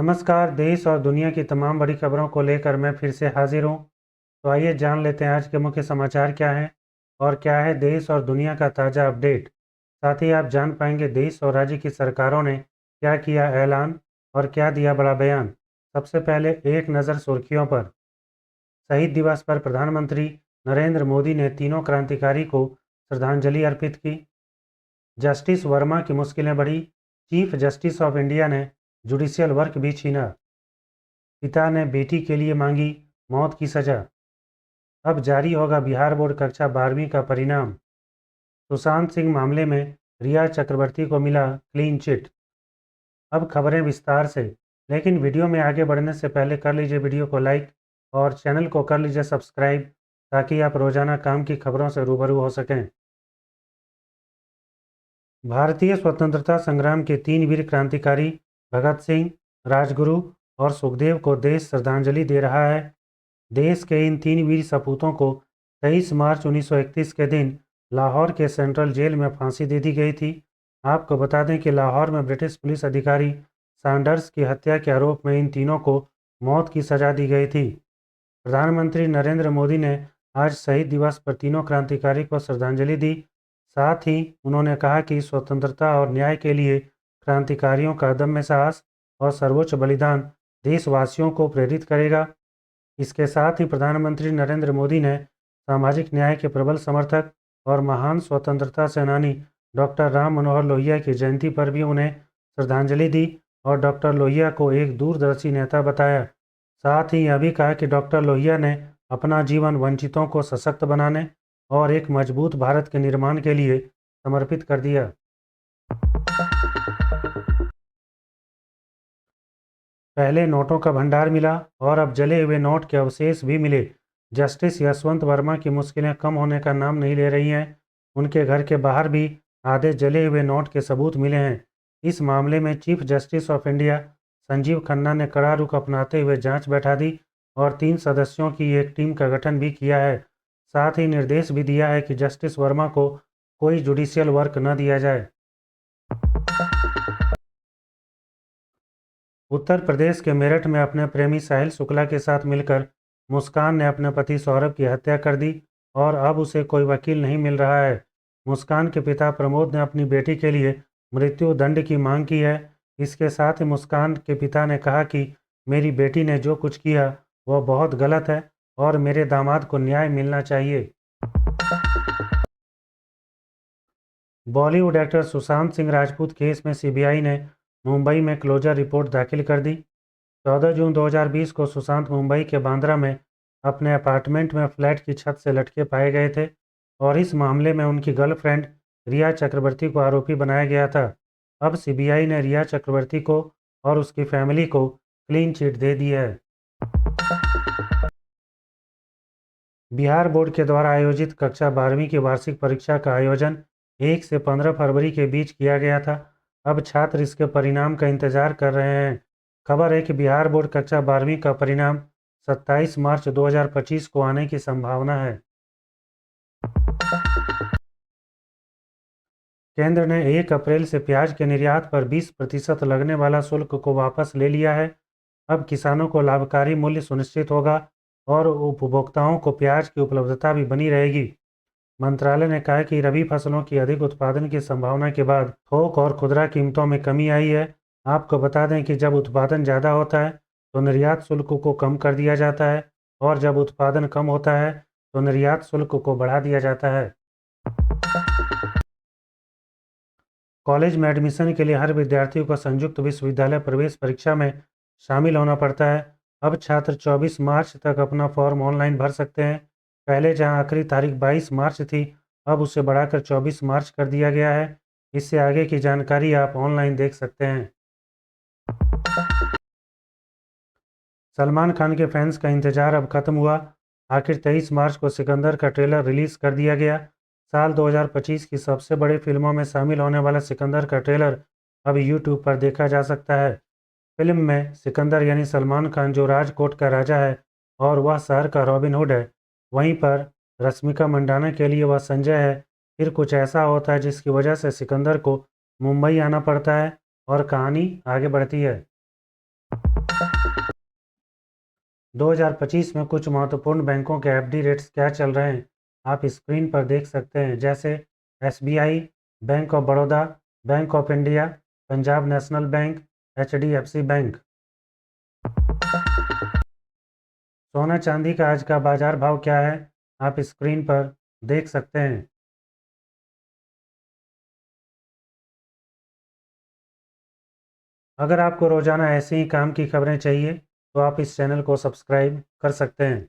नमस्कार। देश और दुनिया की तमाम बड़ी खबरों को लेकर मैं फिर से हाजिर हूँ। तो आइए जान लेते हैं आज के मुख्य समाचार क्या हैं और क्या है देश और दुनिया का ताज़ा अपडेट। साथ ही आप जान पाएंगे देश और राज्य की सरकारों ने क्या किया ऐलान और क्या दिया बड़ा बयान। सबसे पहले एक नज़र सुर्खियों पर। शहीद दिवस पर प्रधानमंत्री नरेंद्र मोदी ने तीनों क्रांतिकारी को श्रद्धांजलि अर्पित की। जस्टिस वर्मा की मुश्किलें बढ़ी। चीफ जस्टिस ऑफ इंडिया ने जुडिशियल वर्क भी छीना। पिता ने बेटी के लिए मांगी मौत की सजा। अब जारी होगा बिहार बोर्ड कक्षा 12वीं का परिणाम। सुशांत सिंह मामले में रिया चक्रवर्ती को मिला क्लीन चिट। अब खबरें विस्तार से, लेकिन वीडियो में आगे बढ़ने से पहले कर लीजिए वीडियो को लाइक और चैनल को कर लीजिए सब्सक्राइब, ताकि आप रोजाना काम की खबरों से रूबरू हो सकें। भारतीय स्वतंत्रता संग्राम के 3 वीर क्रांतिकारी भगत सिंह, राजगुरु और सुखदेव को देश श्रद्धांजलि दे रहा है। देश के इन 3 वीर सपूतों को 23 मार्च 1931 के दिन लाहौर के सेंट्रल जेल में फांसी दे दी गई थी। आपको बता दें कि लाहौर में ब्रिटिश पुलिस अधिकारी सैंडर्स की हत्या के आरोप में इन तीनों को मौत की सजा दी गई थी। प्रधानमंत्री नरेंद्र मोदी ने आज शहीद दिवस पर तीनों क्रांतिकारी को श्रद्धांजलि दी। साथ ही उन्होंने कहा कि स्वतंत्रता और न्याय के लिए क्रांतिकारियों का अदम्य साहस और सर्वोच्च बलिदान देशवासियों को प्रेरित करेगा। इसके साथ ही प्रधानमंत्री नरेंद्र मोदी ने सामाजिक न्याय के प्रबल समर्थक और महान स्वतंत्रता सेनानी डॉक्टर राम मनोहर लोहिया की जयंती पर भी उन्हें श्रद्धांजलि दी और डॉक्टर लोहिया को एक दूरदर्शी नेता बताया। साथ ही यह भी कहा कि डॉक्टर लोहिया ने अपना जीवन वंचितों को सशक्त बनाने और एक मजबूत भारत के निर्माण के लिए समर्पित कर दिया। पहले नोटों का भंडार मिला और अब जले हुए नोट के अवशेष भी मिले। जस्टिस यशवंत वर्मा की मुश्किलें कम होने का नाम नहीं ले रही हैं। उनके घर के बाहर भी आधे जले हुए नोट के सबूत मिले हैं। इस मामले में chief justice of India Sanjeev Khanna ने कड़ा रुख अपनाते हुए जांच बैठा दी और 3 सदस्यों की एक टीम का गठन भी किया है। साथ ही निर्देश भी दिया है कि जस्टिस वर्मा को कोई जुडिशियल वर्क न दिया जाए। उत्तर प्रदेश के मेरठ में अपने प्रेमी साहिल शुक्ला के साथ मिलकर मुस्कान ने अपने पति सौरभ की हत्या कर दी और अब उसे कोई वकील नहीं मिल रहा है। मुस्कान के पिता प्रमोद ने अपनी बेटी के लिए मृत्यु दंड की मांग की है। इसके साथ ही मुस्कान के पिता ने कहा कि मेरी बेटी ने जो कुछ किया वह बहुत गलत है और मेरे दामाद को न्याय मिलना चाहिए। बॉलीवुड एक्टर सुशांत सिंह राजपूत केस में सीबीआई ने मुंबई में क्लोजर रिपोर्ट दाखिल कर दी। 14 जून 2020 को सुशांत मुंबई के बांद्रा में अपने अपार्टमेंट में फ्लैट की छत से लटके पाए गए थे और इस मामले में उनकी गर्लफ्रेंड रिया चक्रवर्ती को आरोपी बनाया गया था। अब सीबीआई ने रिया चक्रवर्ती को और उसकी फैमिली को क्लीन चिट दे दी है। बिहार बोर्ड के द्वारा आयोजित कक्षा 12वीं की वार्षिक परीक्षा का आयोजन 1 से 15 फरवरी के बीच किया गया था। अब छात्र इसके परिणाम का इंतजार कर रहे हैं। खबर है कि बिहार बोर्ड कक्षा 12वीं का परिणाम 27 मार्च 2025 को आने की संभावना है। केंद्र ने 1 अप्रैल से प्याज के निर्यात पर 20% लगने वाला शुल्क को वापस ले लिया है। अब किसानों को लाभकारी मूल्य सुनिश्चित होगा और उपभोक्ताओं को प्याज की उपलब्धता भी बनी रहेगी। मंत्रालय ने कहा कि रबी फसलों की अधिक उत्पादन की संभावना के बाद थोक और खुदरा कीमतों में कमी आई है। आपको बता दें कि जब उत्पादन ज़्यादा होता है तो निर्यात शुल्क को कम कर दिया जाता है और जब उत्पादन कम होता है तो निर्यात शुल्क को बढ़ा दिया जाता है। कॉलेज में एडमिशन के लिए हर विद्यार्थी को संयुक्त विश्वविद्यालय प्रवेश परीक्षा में शामिल होना पड़ता है। अब छात्र 24 मार्च तक अपना फॉर्म ऑनलाइन भर सकते हैं। पहले जहां आखिरी तारीख 22 मार्च थी, अब उसे बढ़ाकर 24 मार्च कर दिया गया है। इससे आगे की जानकारी आप ऑनलाइन देख सकते हैं। सलमान खान के फैंस का इंतजार अब खत्म हुआ। आखिर 23 मार्च को सिकंदर का ट्रेलर रिलीज़ कर दिया गया। साल 2025 की सबसे बड़ी फिल्मों में शामिल होने वाला सिकंदर का ट्रेलर अब यूट्यूब पर देखा जा सकता है। फिल्म में सिकंदर यानी सलमान खान जो राजकोट का राजा है और वह शहर का रॉबिन हुड है, वहीं पर रश्मिका मंडाना के लिए वह संजय है। फिर कुछ ऐसा होता है जिसकी वजह से सिकंदर को मुंबई आना पड़ता है और कहानी आगे बढ़ती है। 2025 में कुछ महत्वपूर्ण बैंकों के एफडी रेट्स क्या चल रहे हैं आप स्क्रीन पर देख सकते हैं, जैसे SBI, bank of Baroda, bank of India, Punjab national bank, HDFC bank. सोना चांदी का आज का बाजार भाव क्या है आप स्क्रीन पर देख सकते हैं। अगर आपको रोजाना ऐसे ही काम की खबरें चाहिए तो आप इस चैनल को सब्सक्राइब कर सकते हैं।